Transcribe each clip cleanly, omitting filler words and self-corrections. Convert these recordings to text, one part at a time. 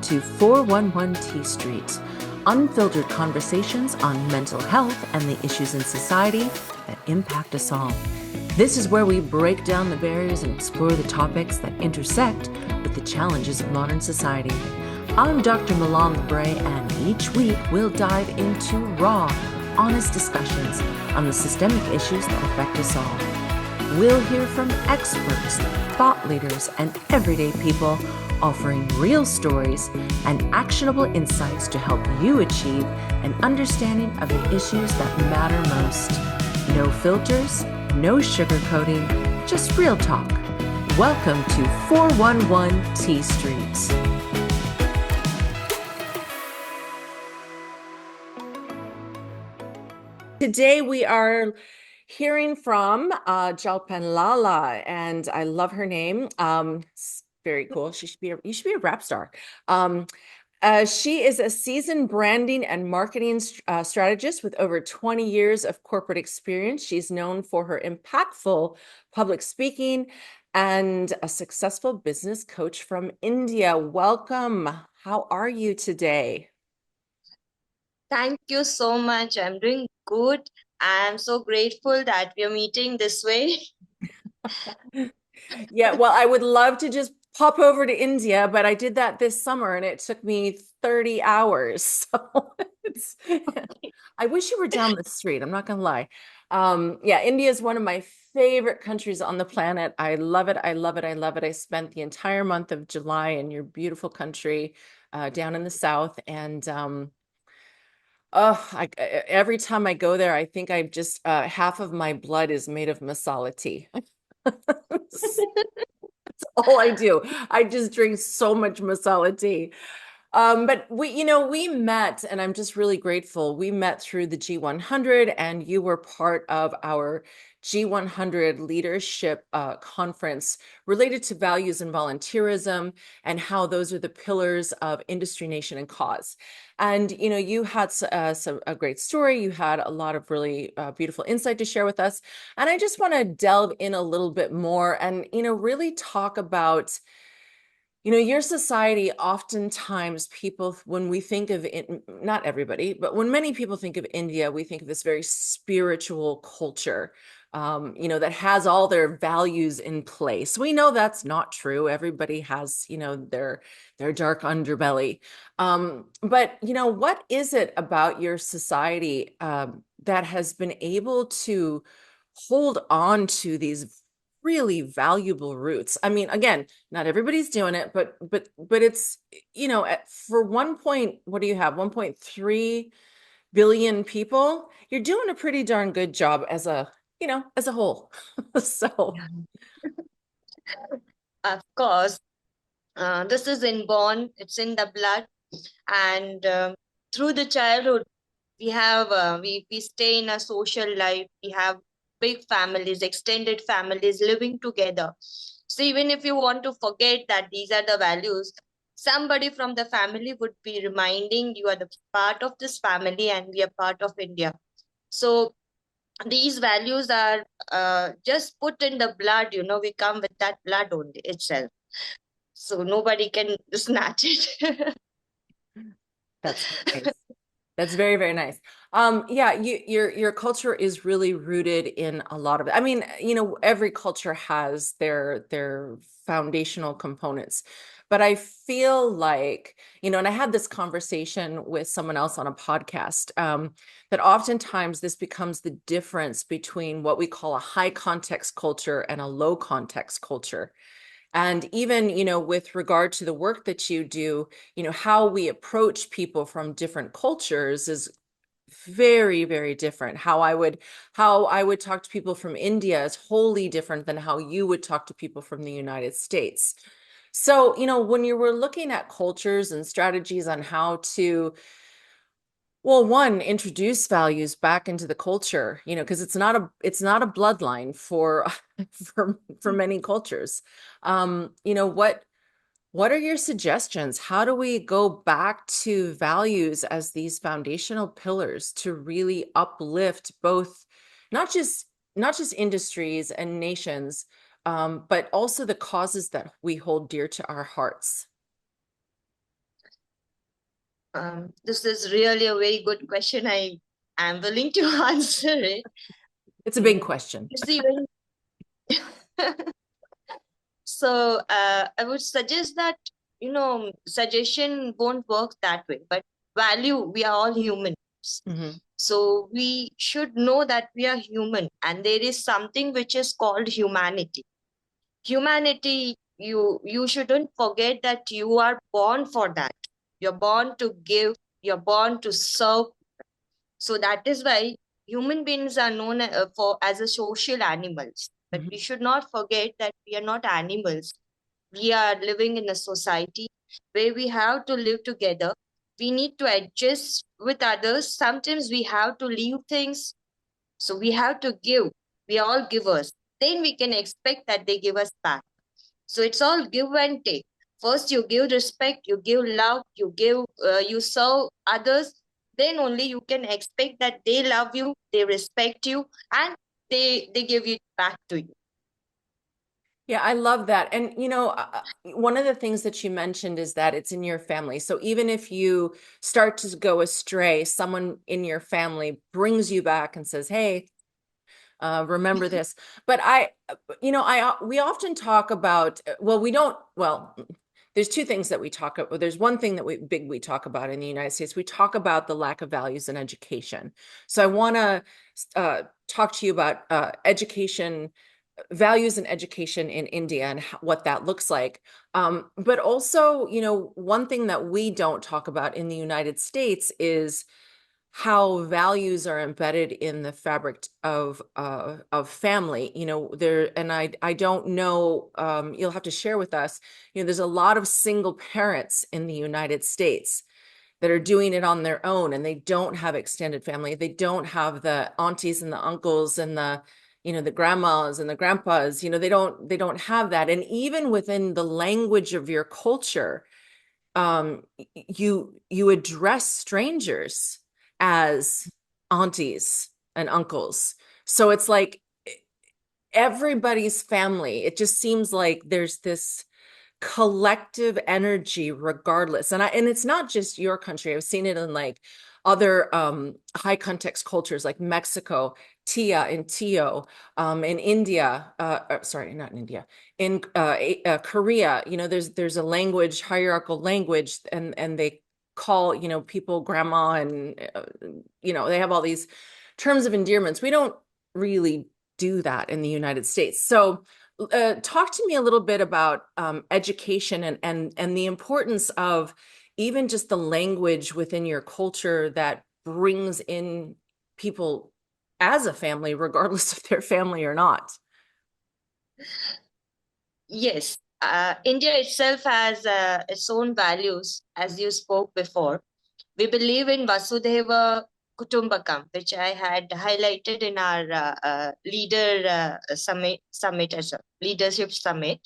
to 411 T Street, unfiltered conversations on mental health and the issues in society that impact us all. This is where we break down the barriers and explore the topics that intersect with the challenges of modern society. I'm Dr. Milan Bray, and each week we'll dive into raw, honest discussions on the systemic issues that affect us all. We'll hear from experts, thought leaders, and everyday people offering real stories and actionable insights to help you achieve an understanding of the issues that matter most. No filters, no sugarcoating, just real talk. Welcome to 411 T Street. Today we are hearing from Jalpan Lala, and I love her name. It's very cool. You should be a rap star. She is a seasoned branding and marketing strategist with over 20 years of corporate experience. She's known for her impactful public speaking and a successful business coach from India. Welcome. How are you today? Thank you so much. I'm doing good. I'm so grateful that we are meeting this way. Yeah, well, I would love to just pop over to India, but I did that this summer and it took me 30 hours. So I wish you were down the street. I'm not gonna lie. Yeah, India is one of my favorite countries on the planet. I love it. I love it. I love it. I spent the entire month of July in your beautiful country, down in the south, and every time I go there, I think I've just half of my blood is made of masala tea. All I do. I just drink so much masala tea. But we met, and I'm just really grateful. We met through the G100, and you were part of our G100 leadership conference related to values and volunteerism and how those are the pillars of industry, nation, and cause. And, you had a great story. You had a lot of really beautiful insight to share with us. And I just want to delve in a little bit more and, really talk about your society, oftentimes people, when we think of it, not everybody, but when many people think of India, we think of this very spiritual culture, that has all their values in place. We know that's not true. Everybody has, their dark underbelly. But, what is it about your society that has been able to hold on to these really valuable roots? I mean, again, not everybody's doing it, but it's, for what do you have? 1.3 billion people. You're doing a pretty darn good job as a whole. So Of course, this is inborn, it's in the blood. And through the childhood, we stay in a social life. We have big families, extended families living together. So even if you want to forget that these are the values, somebody from the family would be reminding you are the part of this family and we are part of India. So these values are just put in the blood. We come with that blood only itself, so nobody can snatch it. that's nice. That's very, very nice. Yeah, your culture is really rooted in a lot of it. I mean, every culture has their foundational components. But I feel like, and I had this conversation with someone else on a podcast, that oftentimes this becomes the difference between what we call a high context culture and a low context culture. And even, with regard to the work that you do, how we approach people from different cultures is very, very different. How I would talk to people from India is wholly different than how you would talk to people from the United States. So, when you were looking at cultures and strategies on how to, well, one, introduce values back into the culture, because it's not a bloodline for for many cultures. What are your suggestions? How do we go back to values as these foundational pillars to really uplift both, not just industries and nations, but also the causes that we hold dear to our hearts? This is really a very good question. I am willing to answer it. It's a big Mm. question. You see, when I would suggest that, suggestion won't work that way, but value, we are all human. Hmm. So we should know that we are human and there is something which is called humanity. Humanity, you shouldn't forget that you are born for that. You're born to give, you're born to serve. So that is why human beings are known for as a social animals. But we Hmm. should not forget that we are not animals. We are living in a society where we have to live together. We need to adjust with others. Sometimes we have to leave things. So we have to give. We are all givers. Then we can expect that they give us back. So it's all give and take. First, you give respect, you give love, you serve others. Then only you can expect that they love you, they respect you, and they give it back to you. Yeah, I love that. And, one of the things that you mentioned is that it's in your family. So even if you start to go astray, someone in your family brings you back and says, hey, remember this. But we often talk about, well, we don't, well, there's two things that we talk about. There's one thing that we talk about in the United States. We talk about the lack of values in education. So I want to talk to you about education, values in education in India and what that looks like. But also, one thing that we don't talk about in the United States is how values are embedded in the fabric of family. There, and I don't know, you'll have to share with us. There's a lot of single parents in the United States that are doing it on their own, and they don't have extended family. They don't have the aunties and the uncles and the grandmas and the grandpas. They don't have that. And even within the language of your culture, you address strangers as aunties and uncles. So it's like everybody's family. It just seems like there's this collective energy regardless. And it's not just your country. I've seen it in like other high context cultures like Mexico, tia and tio, in India, sorry, not in India, in Korea. There's a language, hierarchical language, and they call people grandma, and they have all these terms of endearments. We don't really do that in the United States. So talk to me a little bit about education, and the importance of even just the language within your culture that brings in people as a family, regardless if they're family or not. Yes, India itself has its own values, as you spoke before. We believe in Vasudhaiva Kutumbakam, which I had highlighted in our summit as a leadership summit.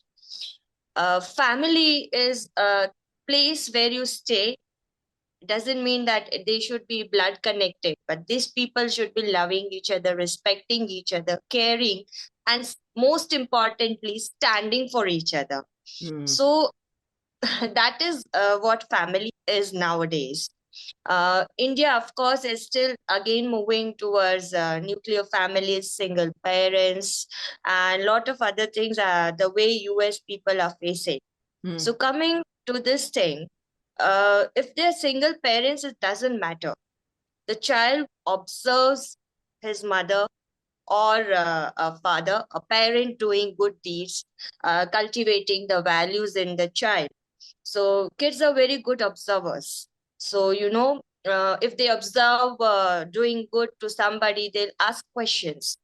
Family is a place where you stay. Doesn't mean that they should be blood connected, but these people should be loving each other, respecting each other, caring, and most importantly, standing for each other. Mm. So that is what family is nowadays. India, of course, is still again moving towards nuclear families, single parents, and a lot of other things, the way US people are facing. So, Mm. coming to this thing, if they're single parents, it doesn't matter. The child observes his mother or a father, a parent doing good deeds, cultivating the values in the child. So kids are very good observers. So, if they observe doing good to somebody, they'll ask questions.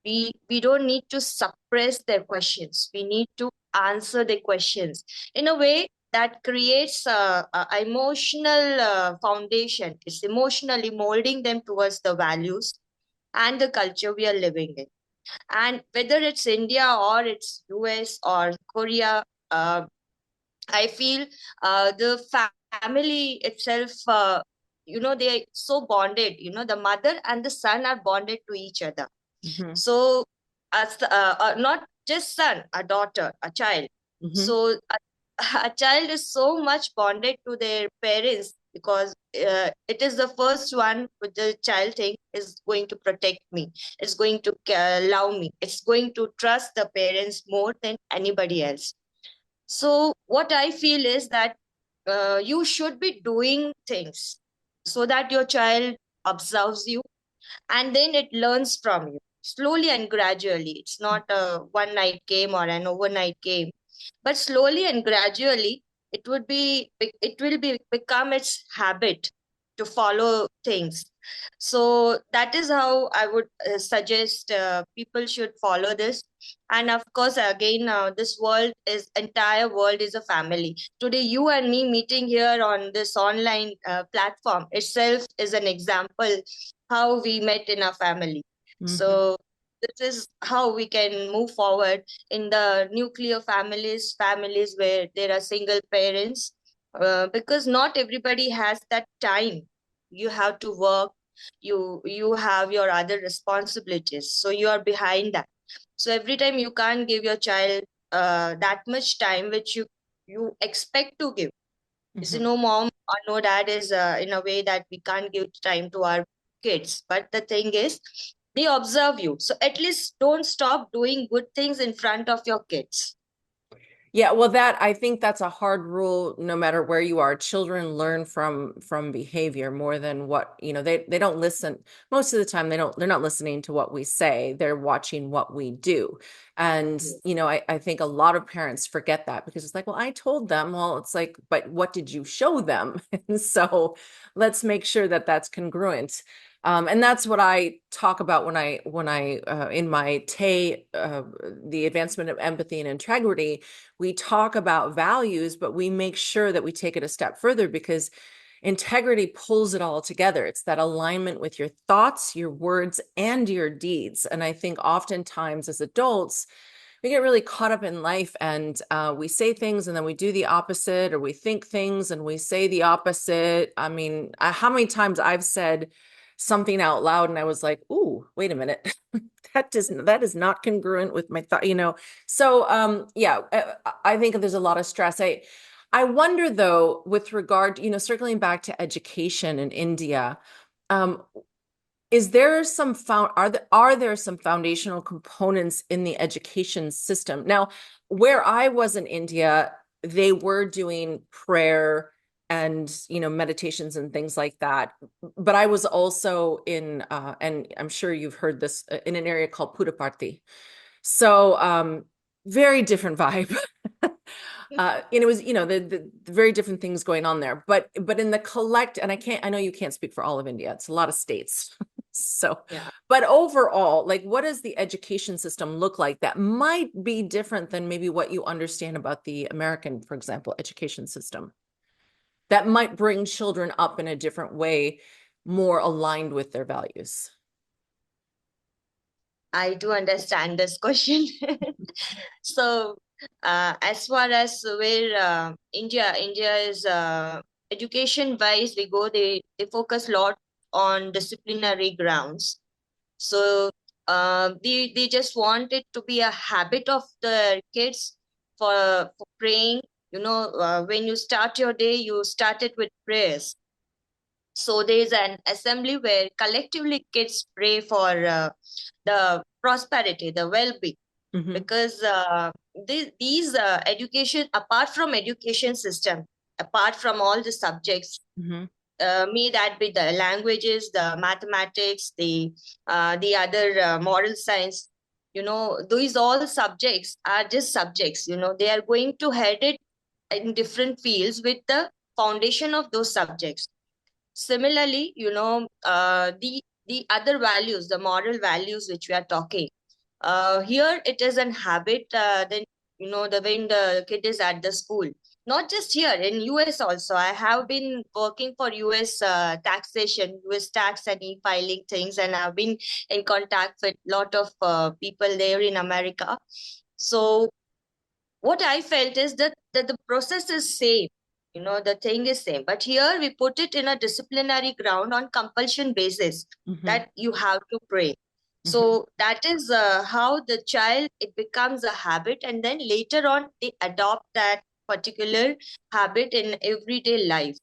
We don't need to suppress their questions. We need to answer the questions in a way that creates a emotional foundation. It's emotionally molding them towards the values and the culture we are living in. And whether it's India or it's US or Korea, I feel the family itself, they are so bonded. The mother and the son are bonded to each other. Hmm. So, as not just son, a daughter, a child. Hmm. So, a child is so much bonded to their parents because it is the first one with the child thing is going to protect me. It's going to love me. It's going to trust the parents more than anybody else. So what I feel is that you should be doing things so that your child observes you, and then it learns from you slowly and gradually. It's not a one night game or an overnight game, but slowly and gradually it will be become its habit to follow things. So that is how I would suggest people should follow this. And of course, again, this world is entire world is a family. Today you and me meeting here on this online platform itself is an example how we met in a family. Hmm. So this is how we can move forward in the nuclear families where there are single parents, because not everybody has that time. You have to work, you have your other responsibilities, so you are behind that. So every time you can't give your child that much time which you expect to give. You see, Hmm. no mom or no dad is in a way that we can't give time to our kids. But the thing is, they observe you. So at least don't stop doing good things in front of your kids. Yeah, well, that I think that's a hard rule no matter where you are. Children learn from behavior more than what, they don't listen. Most of the time they're not listening to what we say. They're watching what we do. And, I think a lot of parents forget that because it's like, well, I told them. Well, it's like, but what did you show them? And so let's make sure that that's congruent. And that's what I talk about when I in my TAY, the advancement of empathy and integrity. We talk about values, but we make sure that we take it a step further because integrity pulls it all together. It's that alignment with your thoughts, your words, and your deeds. And I think oftentimes as adults, we get really caught up in life and we say things and then we do the opposite, or we think things and we say the opposite. I mean, how many times I've said something out loud and I was like, "Ooh, wait a minute." That is not congruent with my thought. So yeah, I think there's a lot of stress. I wonder though, with regard, circling back to education in India, um, is there some are there some foundational components in the education system? Now, where I was in India, they were doing prayer and meditations and things like that. But I was also in and I'm sure you've heard this, in an area called Puttaparthi. So very different vibe. And it was, the very different things going on there. But in the collect, and I know you can't speak for all of India. It's a lot of states. So, Yeah. but overall, like what does the education system look like that might be different than maybe what you understand about the American, for example, education system that might bring children up in a different way, more aligned with their values? I do understand this question. So, as far as where India is education wise, they focus a lot on disciplinary grounds. So, they just want it to be a habit of the kids for praying. When you start your day, you start it with prayers. So there is an assembly where collectively kids pray for the prosperity, the well-being, Hmm. because these education, apart from education system, apart from all the subjects, Hmm. may that be the languages, the mathematics, the other moral science, these all subjects are just subjects. They are going to head it in different fields with the foundation of those subjects. Similarly, the other values, the moral values which we are talking, here it is an habit. Then the when the kid is at the school, not just here in US also. I have been working for US taxation, US tax and e-filing things, and I've been in contact with lot of people there in America. So what I felt is that the process is same. The thing is same. But here we put it in a disciplinary ground on compulsion basis Hmm. that you have to pray. Hmm. So that is how the child, it becomes a habit, and then later on they adopt that particular habit in everyday life.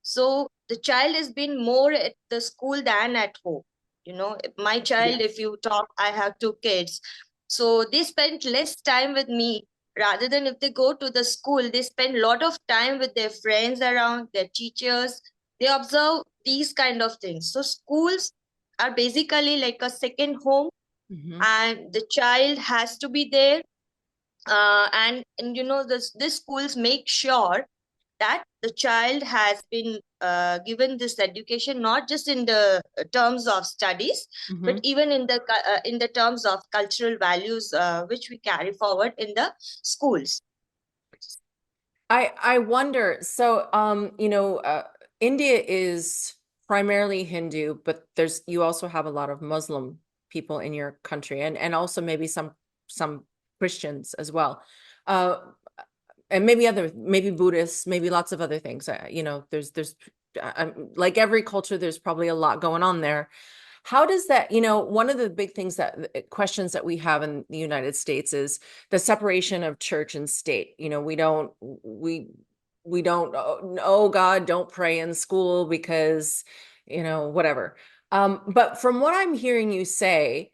So the child has been more at the school than at home. My child, if Yes. you talk, I have two kids. So they spend less time with me rather than if they go to the school, they spend a lot of time with their friends around, their teachers. They observe these kind of things. So schools are basically like a second home, Hmm. and the child has to be there. And this schools make sure that the child has been given this education not just in the terms of studies, but Hmm. even in the terms of cultural values, which we carry forward in the schools. I wonder, so India is primarily Hindu, but there's you also have a lot of Muslim people in your country, and also maybe some Christians as well. Uh and maybe Buddhists, maybe lots of other things. There's like every culture, there's probably a lot going on there. How does that, one of the big things that questions that we have in the United States is the separation of church and state. We don't, oh God, don't pray in school because, whatever. But from what I'm hearing you say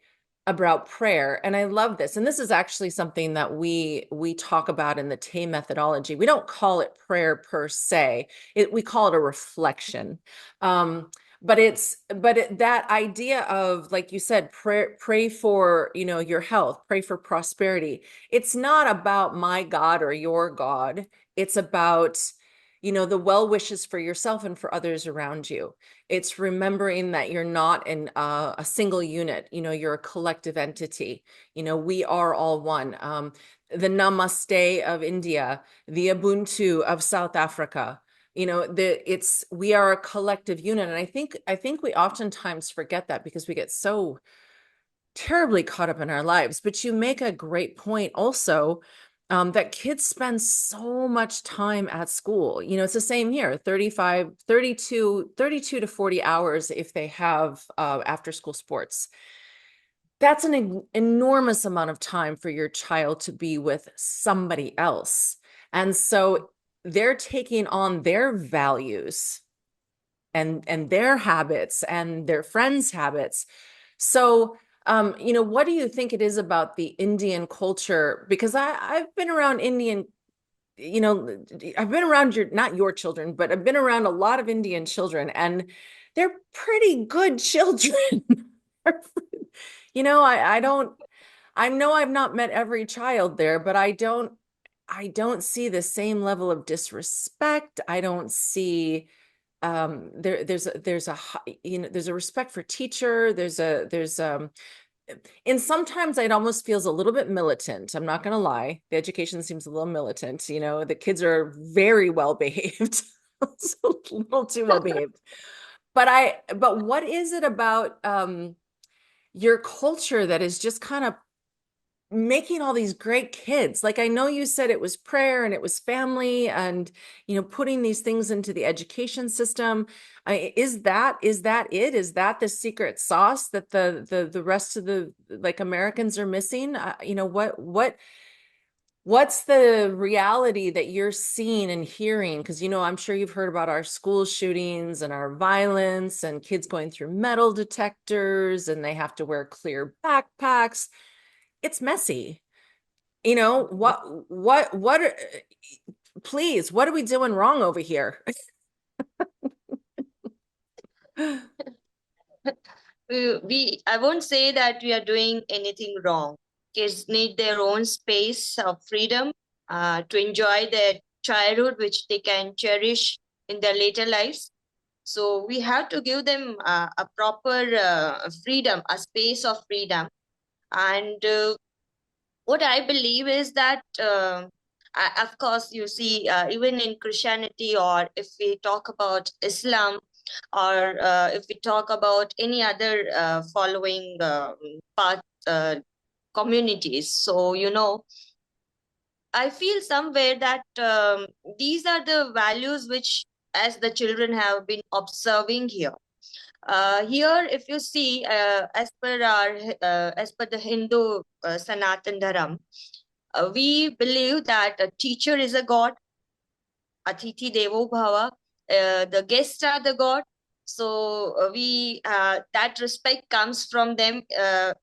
about prayer, and I love this, and this is actually something that we talk about in the Tay methodology. We don't call it prayer per se. We call it a reflection. That idea of, like you said, pray for, your health, pray for prosperity. It's not about my God or your God. It's about, the well wishes for yourself and for others around you. It's remembering that you're not in a single unit. You're a collective entity. We are all one. The Namaste of India, the Ubuntu of South Africa. We are a collective unit, and I think we oftentimes forget that because we get so terribly caught up in our lives. But you make a great point also, that kids spend so much time at school. It's the same here, 35, 32 to 40 hours if they have after school sports. That's an enormous amount of time for your child to be with somebody else. And so they're taking on their values and their habits and their friends' habits. So, what do you think it is about the Indian culture? Because I've been around Indian, I've been around not your children, but I've been around a lot of Indian children, and they're pretty good children. I don't, I know I've not met every child there, but I don't see the same level of disrespect. I don't see there's a respect for teacher. There's and sometimes it almost feels a little bit militant. I'm not going to lie. The education seems a little militant. The kids are very well behaved. It's a little too well behaved. But what is it about your culture that is just kind of making all these great kids? Like, I know you said it was prayer and it was family and, putting these things into the education system. Is that it? Is that the secret sauce that the rest of the, like, Americans are missing? What's the reality that you're seeing and hearing? Because, I'm sure you've heard about our school shootings and our violence and kids going through metal detectors and they have to wear clear backpacks. It's messy. Please, what are we doing wrong over here? I won't say that we are doing anything wrong. Kids need their own space of freedom to enjoy their childhood, which they can cherish in their later lives. So we have to give them a proper freedom, a space of freedom. And what I believe is that, of course, you see, even in Christianity, or if we talk about Islam, or if we talk about any other following path communities. So, I feel somewhere that these are the values which, as the children have been observing here. Here, if you see, as per the Hindu Sanatan Dharam, we believe that a teacher is a god, Atithi Devo Bhava. the guests are the god. So we that respect comes from them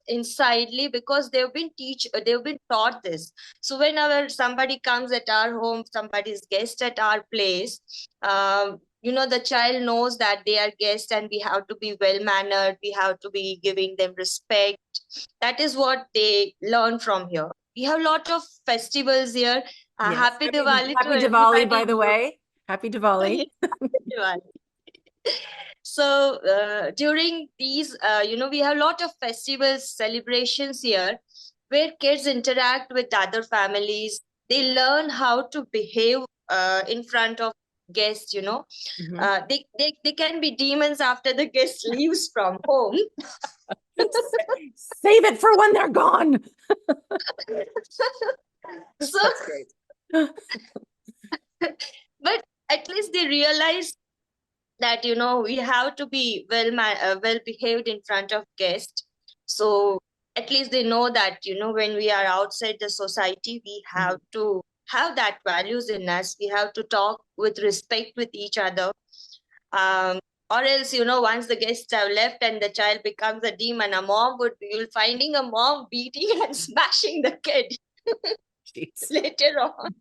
insidely, because they've been taught this. So whenever somebody comes at our home, somebody's guest at our place, the child knows that they are guests and we have to be well mannered, we have to be giving them respect. That is what they learn from here. We have a lot of festivals here. Yes. Happy Diwali to Happy Diwali, by everybody. the way. Happy Diwali. Happy Diwali. So during these, we have a lot of festivals, celebrations here, where kids interact with other families. They learn how to behave in front of guests. Mhm. They can be demons after the guest leaves from home. Save it for when they're gone. So, That's great. but at least they realize that we have to be well behaved in front of guests. So at least they know that when we are outside the society, we have Mhm. to have that values in us. We have to talk with respect with each other. um or else, once the guests have left and the child becomes a demon, a mom would be, you'll finding a mom beating and smashing the kid Jeez. later on.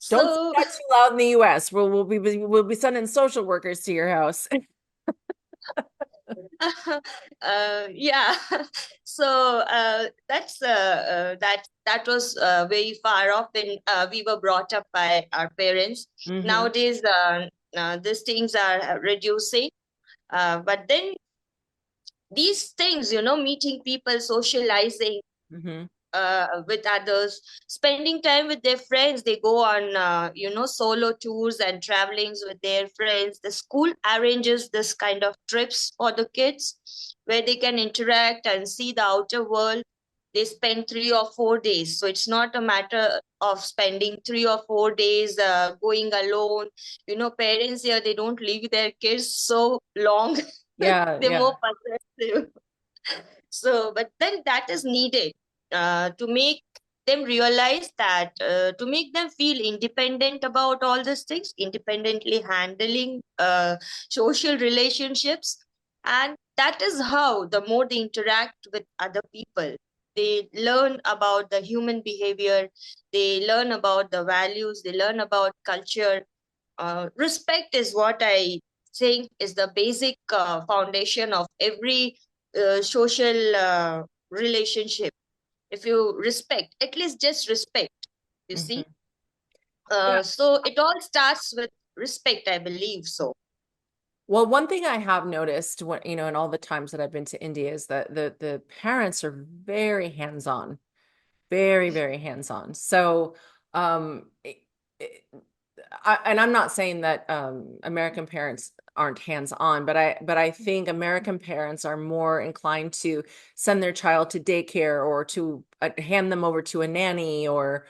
Don't say So that too loud in the US. We'll be sending social workers to your house. yeah. So that was very far off when we were brought up by our parents. Hmm. Nowadays these things are reducing, but then these things, meeting people, socializing Hmm. with others, spending time with their friends. They go on, solo tours and travelings with their friends. The school arranges this kind of trips for the kids where they can interact and see the outer world. They spend 3 or 4 days. So it's not a matter of spending 3 or 4 days going alone. Parents here, they don't leave their kids so long. Yeah, They're yeah. more possessive. So, but then that is needed to make them realize that, to make them feel independent about all these things, independently handling social relationships. And that is how, the more they interact with other people, they learn about the human behavior, they learn about the values, they learn about culture. Respect is what I think is the basic foundation of every social relationship. If you respect, at least just respect, you see. Hmm. Yeah. So it all starts with respect, I believe so. Well, one thing I have noticed when, in all the times that I've been to India is that the parents are very hands-on, very, very hands-on. So, um, it- and I'm not saying that American parents aren't hands-on, but I think American parents are more inclined to send their child to daycare or to hand them over to a nanny or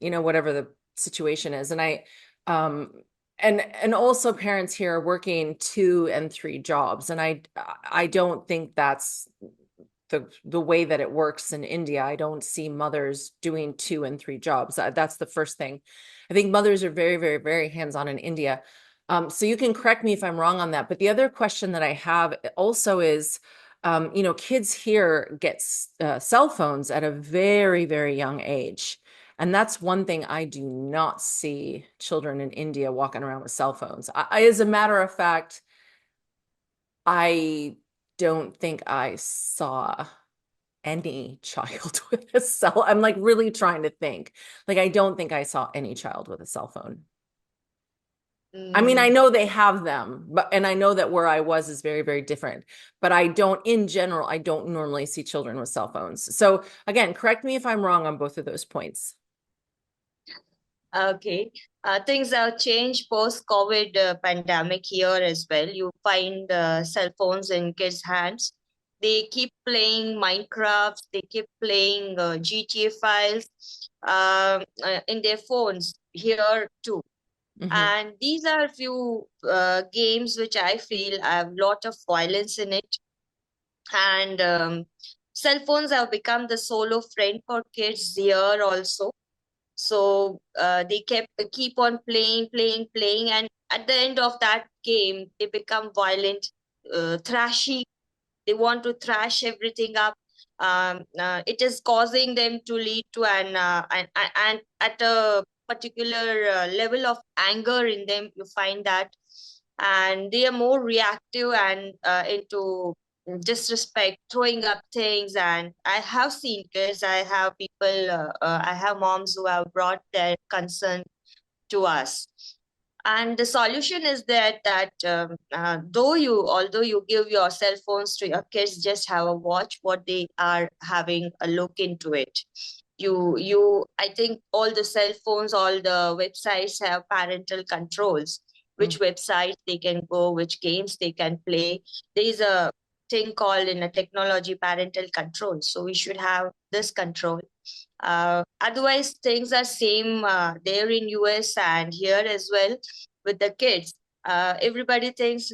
whatever the situation is. And um and also parents here are working 2 and 3 jobs, and I don't think that's the way that it works in India. I don't see mothers doing 2 and 3 jobs. That's the first thing. I think mothers are very, very, very hands-on in India. So you can correct me if I'm wrong on that. But the other question that I have also is, kids here get cell phones at a very, very young age. And that's one thing I do not see children in India walking around with cell phones. As a matter of fact, I don't think I saw any child with a cell. I'm like really trying to think. Like, I don't think I saw any child with a cell phone. I mean, I Mm, know they have them, and I know that where I was is very, very different. But in general, I don't normally see children with cell phones. So again, correct me if I'm wrong on both of those points. okay. Things have changed post COVID pandemic here as well. You find cell phones in kids' hands. They keep playing Minecraft, they keep playing GTA files in their phones here too. Hmm. And these are a few games which I feel have a lot of violence in it. And cell phones have become the solo friend for kids here also. So they keep on playing, and at the end of that game, they become violent, thrashy. They want to thrash everything up. It is causing them to lead to and at a particular level of anger in them. You find that, and they are more reactive and into disrespect, throwing up things. And I have seen kids. I have people. I have moms who have brought their concern to us, and the solution is that although you give your cell phones to your kids, just have a watch what they are having, a look into it. I think all the cell phones, all the websites have parental controls, which websites they can go, which games they can play. There is a thing called in a technology parental control, so we should have this control. Otherwise, things are same there in US and here as well with the kids. Everybody thinks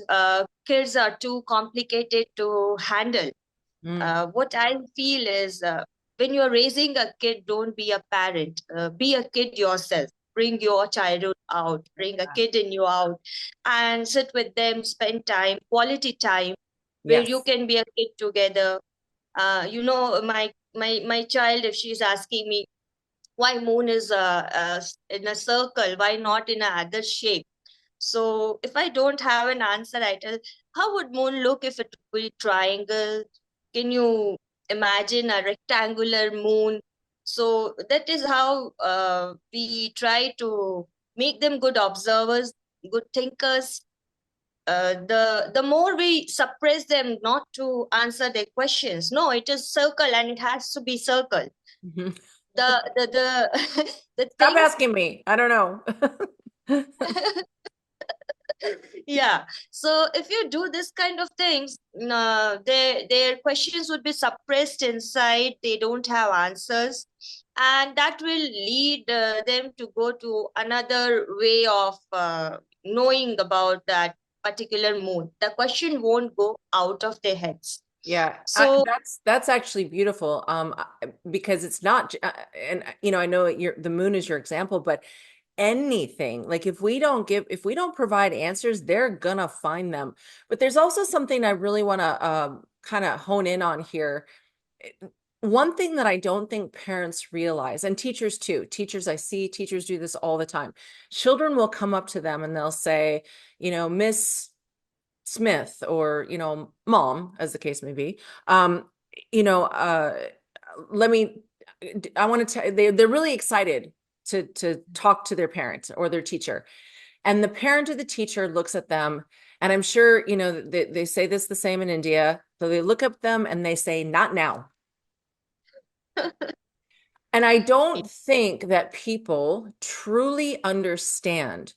kids are too complicated to handle. Mm. What I feel is when you're raising a kid, don't be a parent. Be a kid yourself. Bring your childhood out. Bring a kid in you out, and sit with them. Spend time, quality time, where you Yes. can be a kid together. My child, if she's asking me why moon is in a circle, why not in a other shape, so if I don't have an answer, I tell, how would moon look if it would be triangle? Can you imagine a rectangular moon? So that is how we try to make them good observers, good thinkers. The more we suppress them not to answer their questions, no, it is circle and it has to be circle. Mhm. The the Stop things. asking me. I don't know. Yeah, so if you do this kind of things, their questions would be suppressed inside, they don't have answers, and that will lead them to go to another way of knowing about that particular mood. The question won't go out of their heads. Yeah, So that's actually beautiful. Because it's not, and I know the moon is your example, but anything, like if we don't provide answers, they're gonna find them. But there's also something I really want to kind of hone in on here. One thing that I don't think parents realize, and teachers too, I see teachers do this all the time. Children will come up to them and they'll say, Miss Smith, or mom, as the case may be, you know let me I want to tell they're really excited to talk to their parent or their teacher, and the parent or the teacher looks at them, and I'm sure they say this the same in India, so they look at them and they say, not now. And I don't think that people truly understand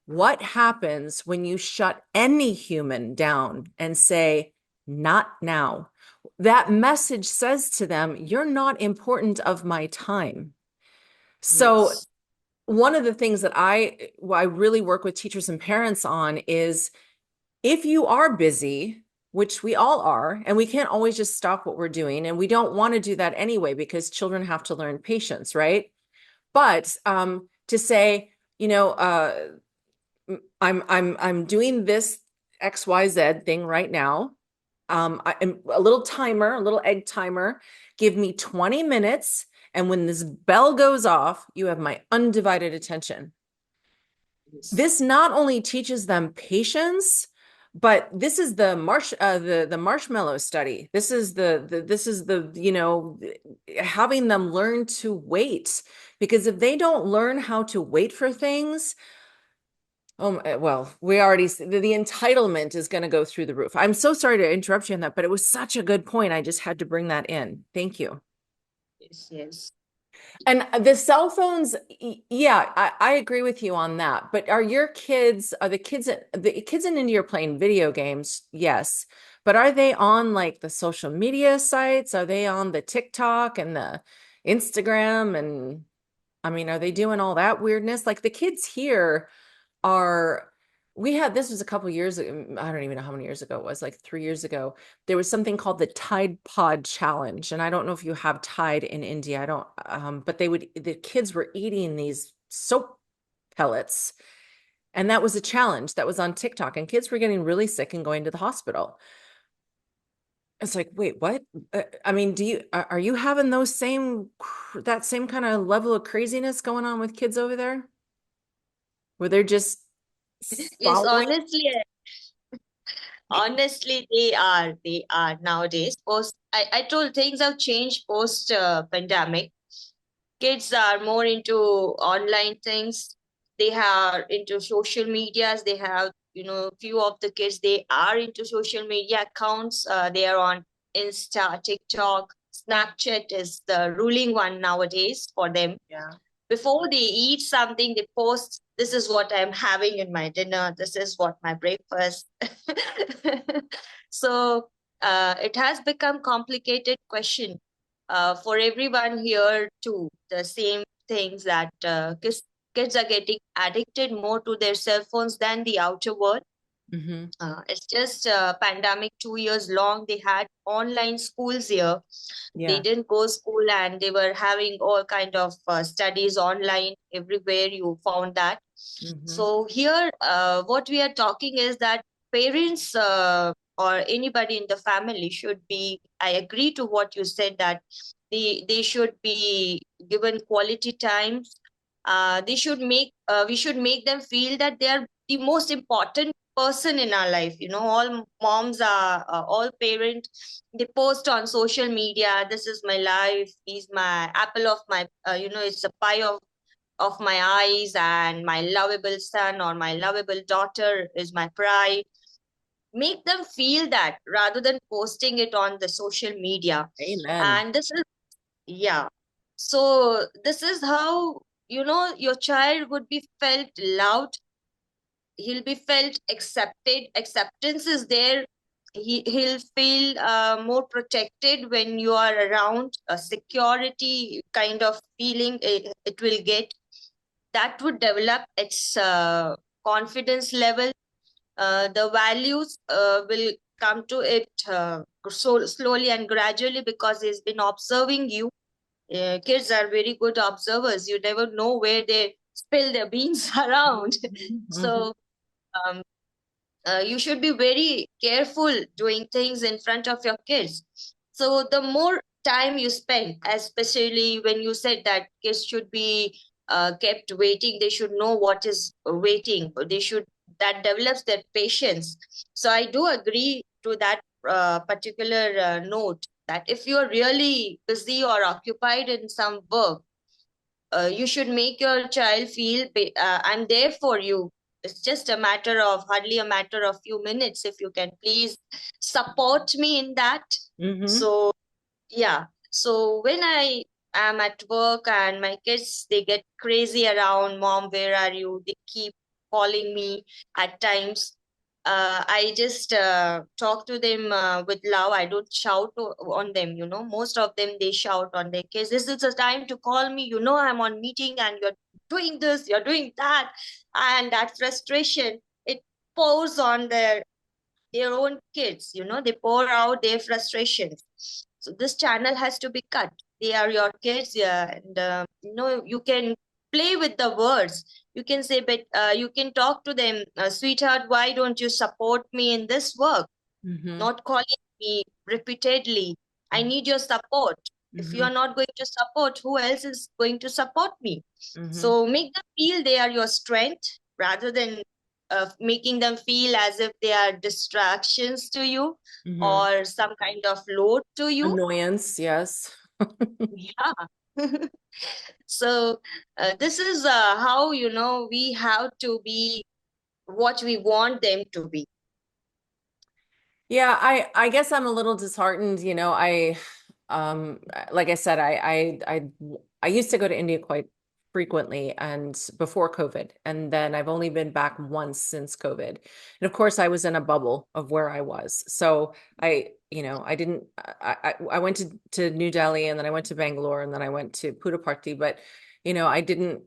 what happens when you shut any human down and say, not now. That message says to them, you're not important of my time. So, yes, one of the things that I really work with teachers and parents on is, if you are busy, which we all are, and we can't always just stop what we're doing, and we don't want to do that anyway because children have to learn patience, right? But to say, I'm doing this XYZ thing right now. I'm a little timer, a little egg timer. Give me 20 minutes, and when this bell goes off, you have my undivided attention. yes, This not only teaches them patience, but this is the marshmallow study. This is having them learn to wait, because if they don't learn how to wait for things, well, the entitlement is going to go through the roof. I'm so sorry to interrupt you on that, but it was such a good point. I just had to bring that in. Thank you. yes, yes. And the cell phones, yeah, I agree with you on that. But are the kids in India are playing video games? Yes. But are they on like the social media sites? Are they on the TikTok and the Instagram? And I mean, are they doing all that weirdness? Like the kids here are. We had this was a couple years ago. I don't even know how many years ago it was, like 3 years ago. There was something called the Tide Pod Challenge. And I don't know if you have Tide in India. I don't, but the kids were eating these soap pellets. And that was a challenge that was on TikTok, and kids were getting really sick and going to the hospital. It's like, wait, what? I mean, are you having that same kind of level of craziness going on with kids over there, where they're just Yes, following? honestly, they are nowadays. I told things have changed post pandemic. Kids are more into online things. They are into social medias. They have, few of the kids, they are into social media accounts. They are on Insta, TikTok. Snapchat is the ruling one nowadays for them. Yeah. Before they eat something, they post, this is what I'm having in my dinner, this is what my breakfast. So it has become complicated question for everyone here too. The same things that kids are getting addicted more to their cell phones than the outer world. Hmm. It's just pandemic 2 years long. They had online schools here. They Yeah. didn't go school and they were having all kind of studies online. Everywhere you found that. Hmm. So here, what we are talking is that parents or anybody in the family should be. I agree to what you said, that they should be given quality time. They should make we should make them feel that they are the most important person in our life. All moms are all parents. They post on social media, this is my life, he's my apple of my it's a pie of my eyes, and my lovable son or my lovable daughter is my pride. Make them feel that rather than posting it on the social media. Amen. And this is, yeah, so this is how your child would be felt loved. He'll be felt accepted. Acceptance is there. He'll feel more protected when you are around. A security kind of feeling it will get. That would develop its confidence level. The values will come to it so slowly and gradually, because he's been observing you. Kids are very good observers. You never know where they spill their beans around. Hmm. So um, you should be very careful doing things in front of your kids. So the more time you spend, especially when you said that kids should be kept waiting, they should know what is waiting. They should, that develops their patience. So I do agree to that particular note, that if you are really busy or occupied in some work, you should make your child feel I'm there for you. It's just a matter of, hardly a matter of few minutes, if you can please support me in that. Hmm. So yeah. So when I am at work and my kids, they get crazy around, mom, where are you? They keep calling me at times. I just talk to them with love. I don't shout on them. Most of them, they shout on their kids. This is the time to call me. I'm on meeting and you're doing this, you're doing that. And that frustration, it pours on their own kids. They pour out their frustrations. So this channel has to be cut. They are your kids. Yeah, and you can play with the words. You can say, but you can talk to them, sweetheart, why don't you support me in this work? Hmm. Not calling me repeatedly. I need your support. If you Hmm. are not going to support, who else is going to support me? Hmm. So make them feel they are your strength, rather than making them feel as if they are distractions to you Hmm. or some kind of load to you. Annoyance, yes. Yeah. So this is how we have to be what we want them to be. Yeah, I guess I'm a little disheartened, um like I said, I used to go to India quite frequently and before COVID, and then I've only been back once since COVID. And of course I was in a bubble of where I was. So I didn't I went to New Delhi, and then I went to Bangalore, and then I went to Puttaparthi, but I didn't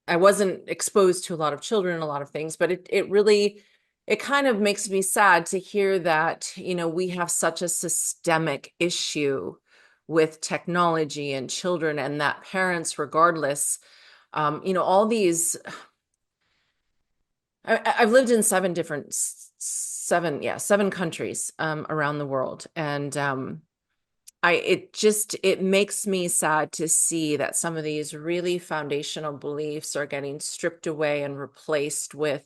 I wasn't exposed to a lot of children, a lot of things, but it really it kind of makes me sad to hear that, we have such a systemic issue with technology and children, and that parents, regardless, all these I've lived in seven countries around the world, and it makes me sad to see that some of these really foundational beliefs are getting stripped away and replaced with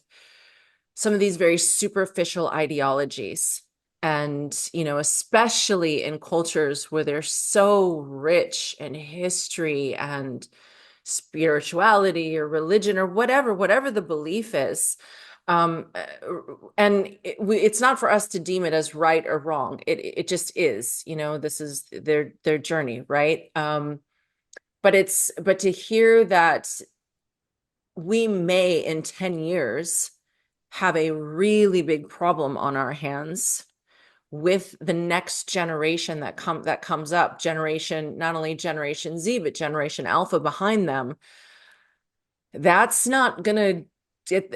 some of these very superficial ideologies. And, especially in cultures where they're so rich in history and spirituality or religion or whatever the belief is. And it's not for us to deem it as right or wrong. It just is, this is their journey, right? But to hear that we may in 10 years have a really big problem on our hands with the next generation that comes up, generation, not only Generation Z, but Generation Alpha behind them. That's not gonna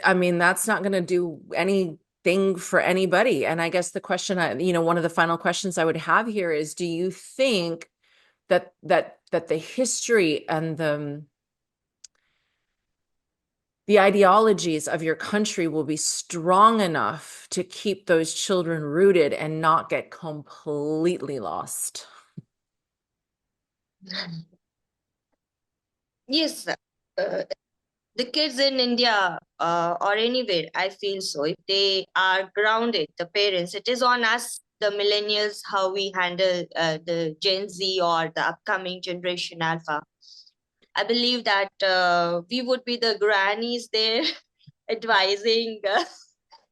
I mean, that's not gonna do anything for anybody. And I guess the question one of the final questions I would have here is, do you think that the history and the ideologies of your country will be strong enough to keep those children rooted and not get completely lost? Yes, the kids in India or anywhere, I feel so. If they are grounded, the parents, it is on us, the millennials, how we handle the Gen Z or the upcoming generation Alpha. I believe that we would be the grannies there advising.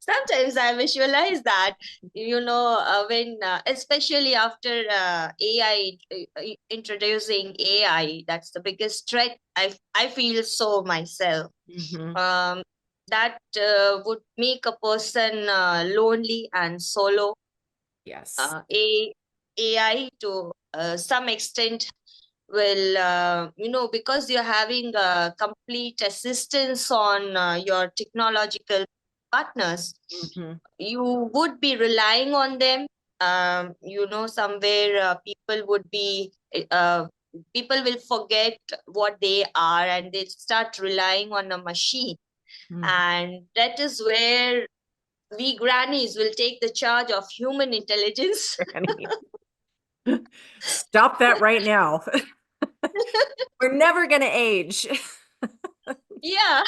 Sometimes I visualize that, when, especially after AI, introducing AI, that's the biggest threat. I feel so myself. Hmm. Um, that would make a person lonely and solo. Yes. AI to some extent will, because you're having complete assistance on your technological partners, Hmm. you would be relying on them. Somewhere people will forget what they are and they start relying on a machine. And that is where we grannies will take the charge of human intelligence. Stop that right now. We're never gonna age. Yeah.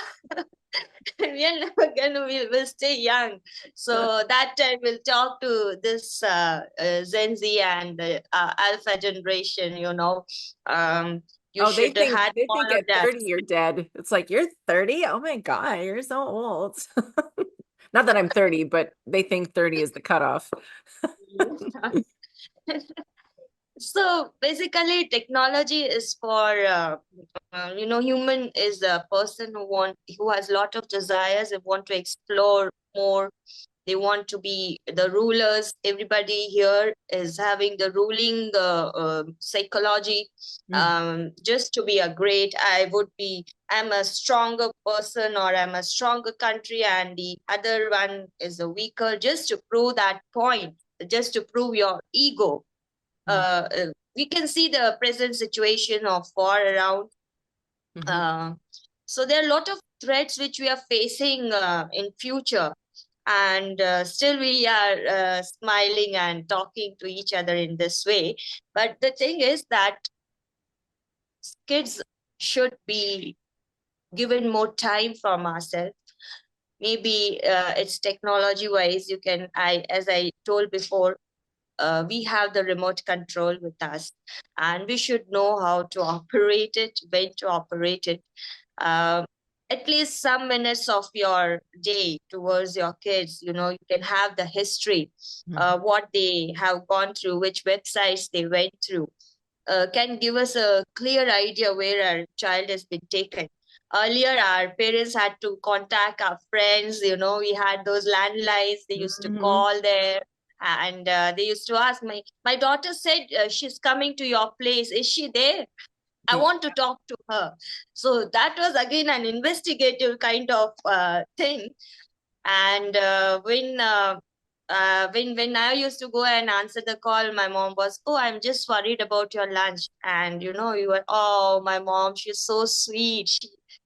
We are never gonna, we'll stay young. So that time we'll talk to this Gen Z and Alpha generation, you Oh, they should think have they think followed at that. 30 you're dead. It's like, you're 30? Oh my God, you're so old. Not that I'm 30, but they think 30 is the cutoff. So basically, technology is for human is a person who has a lot of desires. They want to explore more. They want to be the rulers. Everybody here is having the ruling psychology. Mhm. Just to be a great, I'm a stronger person or I'm a stronger country, and the other one is a weaker. Just to prove that point, just to prove your ego. We can see the present situation of war around. Mhm. Uh, so there are a lot of threats which we are facing in future, and still we are smiling and talking to each other in this way. But the thing is that kids should be given more time from ourselves. Maybe it's technology wise. As I told before, we have the remote control with us, and we should know how to operate it, when to operate it. um, at least some minutes of your day towards your kids, you can have the history, Mhm. what they have gone through, which websites they went through, can give us a clear idea where our child has been taken. Earlier, our parents had to contact our friends. We had those landlines. They used to Mhm. call there, and they used to ask, my daughter said she's coming to your place. Is she there? I want to talk to her. So that was again an investigative kind of thing. And when I used to go and answer the call, my mom was, "Oh, I'm just worried about your lunch." And you were, "Oh, my mom, she's so sweet.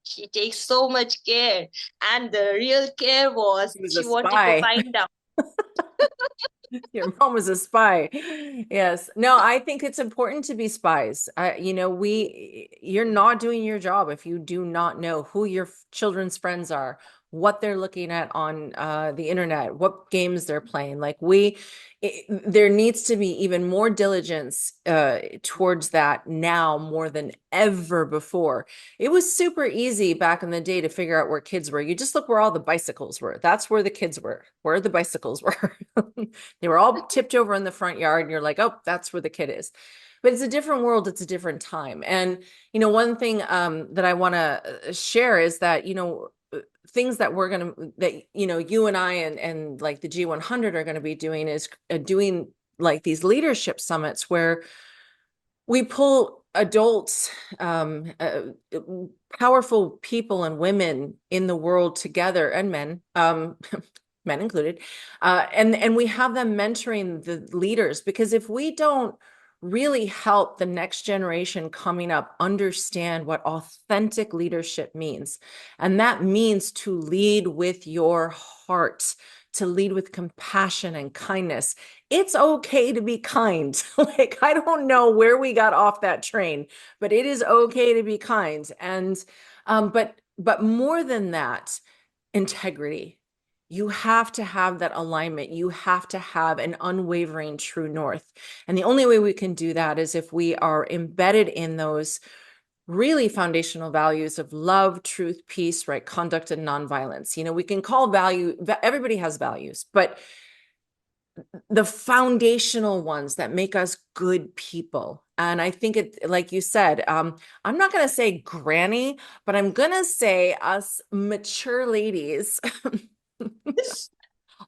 She takes so much care." And the real care was He was a she wanted to spy. find out. Your mom was a spy. Yes. No, I think it's important to be spies. You're not doing your job if you do not know who your children's friends are, what they're looking at on the internet, what games they're playing. There needs to be even more diligence towards that now more than ever before. It was super easy back in the day to figure out where kids were. You just look where all the bicycles were. That's where the kids were, where the bicycles were. They were all tipped over in the front yard, and you're like, oh, that's where the kid is. But it's a different world. It's a different time. And, one thing that I want to share is that, things that you and I and like the G100 are going to be doing is doing like these leadership summits where we pull adults, powerful people and women in the world together, and men, men included, and we have them mentoring the leaders, because if we don't really help the next generation coming up understand what authentic leadership means, and that means to lead with your heart, to lead with compassion and kindness. It's okay to be kind. Like, I don't know where we got off that train, but it is okay to be kind. And but more than that, integrity. You have to have that alignment. You have to have an unwavering true north. And the only way we can do that is if we are embedded in those really foundational values of love, truth, peace, right conduct, and nonviolence. We can call value, everybody has values, but the foundational ones that make us good people. And I think it, like you said, I'm not going to say granny, but I'm going to say us mature ladies.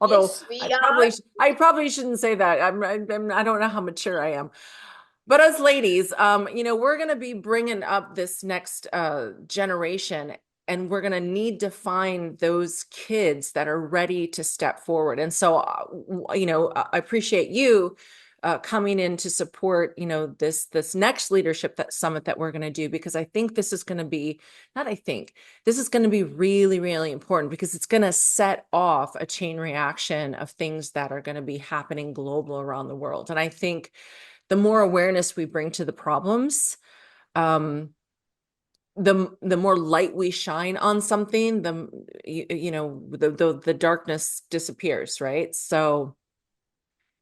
Although Yes, we are. I probably shouldn't say that. I don't know how mature I am. But as ladies, we're going to be bringing up this next generation, and we're going to need to find those kids that are ready to step forward. And so, I appreciate you coming in to support, this next leadership summit that we're going to do, because I think this is going to be, not I think, this is going to be really, really important, because it's going to set off a chain reaction of things that are going to be happening global around the world. And I think the more awareness we bring to the problems, the more light we shine on something, the darkness disappears, right? So,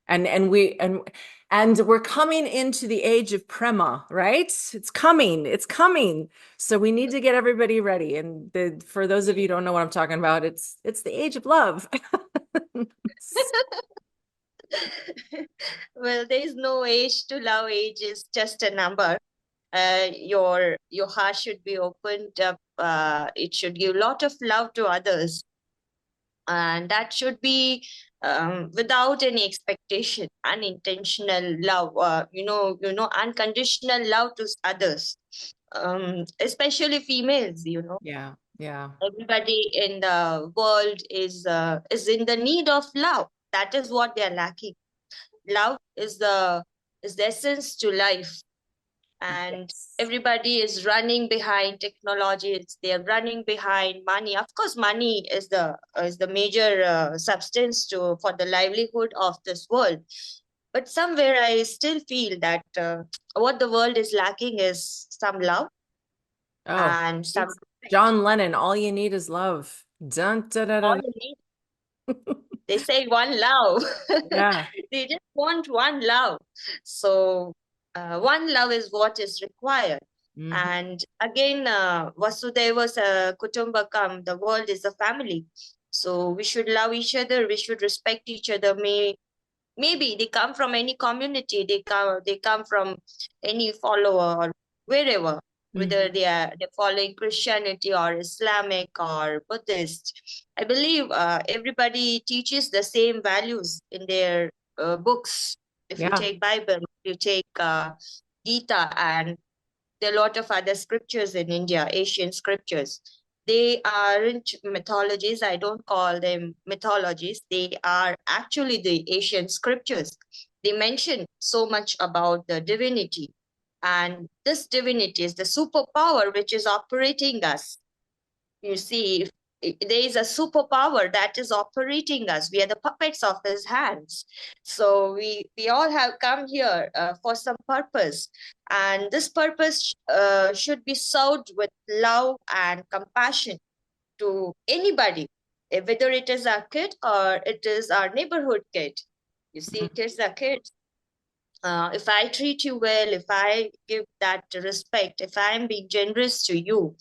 and we're coming into the age of Prema, right? It's coming. So we need to get everybody ready. And for those of you who don't know what I'm talking about, it's the age of love. Well, there is no age to love. Age is just a number. Your heart should be opened up. It should give a lot of love to others, and that should be without any expectation, unintentional love. Unconditional love to others, especially females. Yeah, yeah. Everybody in the world is in the need of love. That is what they are lacking. Love is the essence to life, and Yes. everybody is running behind technologies. They're running behind money. Of course, money is the major substance to for the livelihood of this world. But somewhere I still feel that what the world is lacking is some love Oh, and some it's John Lennon. All you need is love. Dun, dun, dun, all dun. you need. They say one love. Yeah. They just want one love. So one love is what is required. Mhm. And again, Vasudeva Kutumbakam, the world is a family. So we should love each other. We should respect each other. Maybe they come from any community. They come from any follower or wherever, whether Mhm. they're following Christianity or Islamic or Buddhist. I believe everybody teaches the same values in their books. If you Yeah. take Bible, if you take Gita, and there are a lot of other scriptures in India, Asian scriptures. They aren't mythologies. I don't call them mythologies. They are actually the Asian scriptures. They mention so much about the divinity. And this divinity is the superpower which is operating us. You see, there is a superpower that is operating us. We are the puppets of his hands. So we all have come here for some purpose. And this purpose should be served with love and compassion to anybody, whether it is our kid or it is our neighborhood kid. You see, kids are kids. If I treat you well, if I give that respect, if I am being generous to you,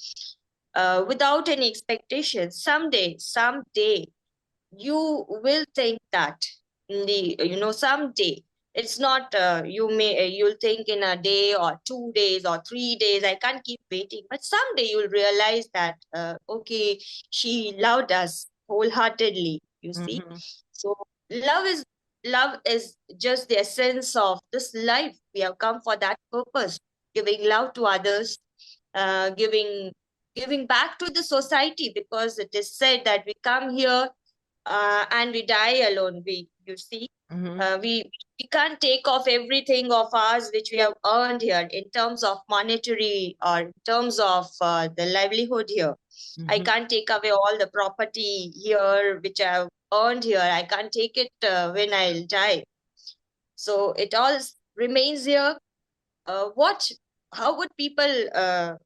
without any expectations, someday you will think that someday. It's not you'll think in a day or 2 days or 3 days, I can't keep waiting, but someday you'll realize that okay, she loved us wholeheartedly, you see. Hmm. So love is just the essence of this life. We have come for that purpose, giving love to others, giving back to the society, because it is said that we come here and we die alone. You see, Hmm. we can't take off everything of ours which we have earned here in terms of monetary or in terms of the livelihood here. I Hmm. can't take away all the property here which I have earned here. I can't take it when I'll die. So it all remains here. What how would people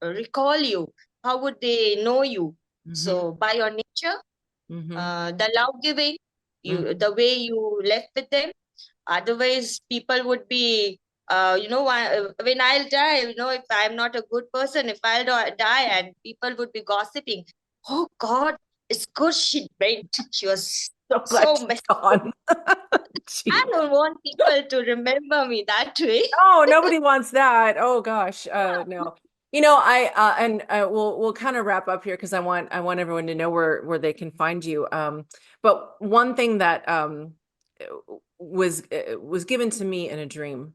recall you? How would they know you? Hmm. So by your nature, Hmm. the love giving, you Hmm. the way you left with them. Otherwise people would be when I'll die, if I'm not a good person, if I'll die, and people would be gossiping, oh God, it's good she went, she was So glad so she's messed up. gone. I Gee. don't want people to remember me that way. Oh, nobody wants that. Oh gosh, no. You know, I and we'll kind of wrap up here because I want everyone to know where they can find you. But one thing that was given to me in a dream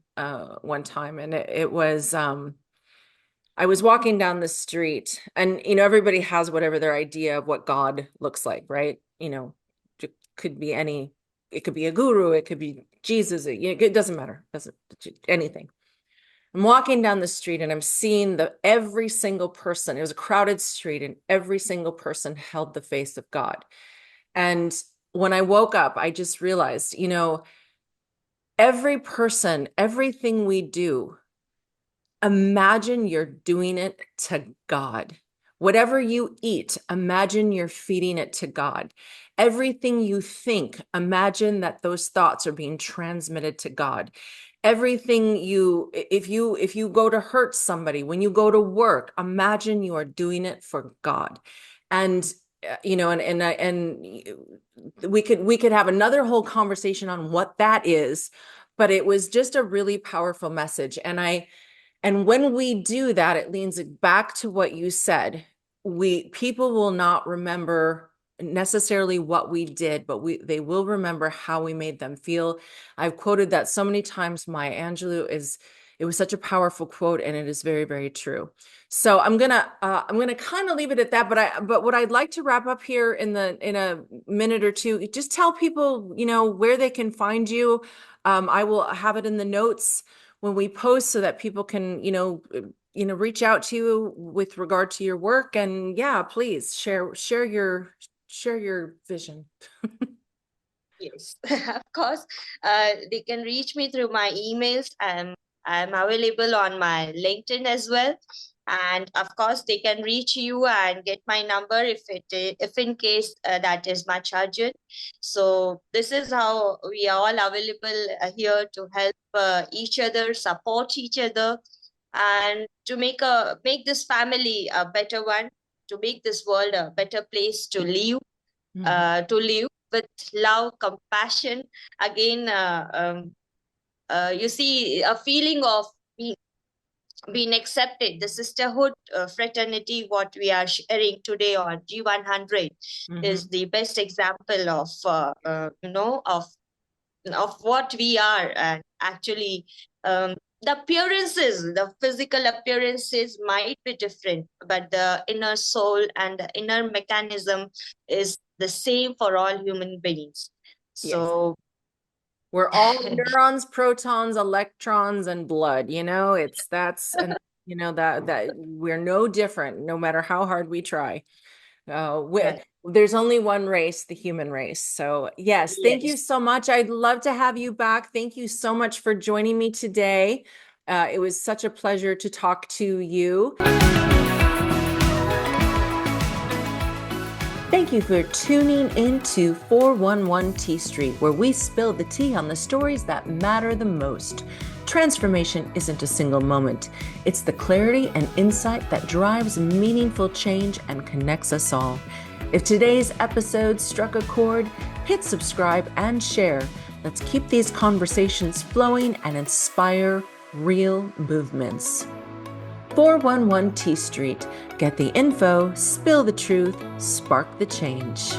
one time, and it was I was walking down the street, and everybody has whatever their idea of what God looks like, right? It could be any, it could be a guru, it could be Jesus, it doesn't matter, doesn't anything. I'm walking down the street and I'm seeing every single person. It was a crowded street and every single person held the face of God. And when I woke up, I just realized, every person, everything we do, imagine you're doing it to God. Whatever you eat, imagine you're feeding it to God. Everything you think, imagine that those thoughts are being transmitted to God. Everything if you go to hurt somebody, when you go to work, imagine you are doing it for God. And we could have another whole conversation on what that is, but it was just a really powerful message. And when we do that, it leans back to what you said. People will not remember necessarily what we did, but they will remember how we made them feel. I've quoted that so many times. Maya Angelou it was such a powerful quote, and it is very, very true. So I'm gonna kind of leave it at that. But what I'd like to wrap up here in a minute or two, just tell people where they can find you. I will have it in the notes when we post so that people can reach out to you with regard to your work. And yeah, please share your vision. Yes, of course. They can reach me through my emails. I'm available on my LinkedIn as well, and of course they can reach you and get my number if in case that is much urgent. So this is how we are all available here to help each other, support each other, and to make this family a better one, to make this world a better place Mhm. to live with love, compassion. Again, you see, a feeling of being, being accepted, the sisterhood, fraternity, what we are sharing today on G100 is Mhm. the best example of, of what we are. And actually, the physical appearances might be different, but the inner soul and the inner mechanism is the same for all human beings. Yes. So, We're all neurons, protons, electrons, and blood. It's that's and that we're no different, no matter how hard we try. right. There's only one race, the human race. So yes, thank you Yes. so much. I'd love to have you back. Thank you so much for joining me today. It was such a pleasure to talk to you. Thank you for tuning in to 411 T Street, where we spill the tea on the stories that matter the most. Transformation isn't a single moment. It's the clarity and insight that drives meaningful change and connects us all. If today's episode struck a chord, hit subscribe and share. Let's keep these conversations flowing and inspire real movements. 411 T Street. Get the info, spill the truth, spark the change.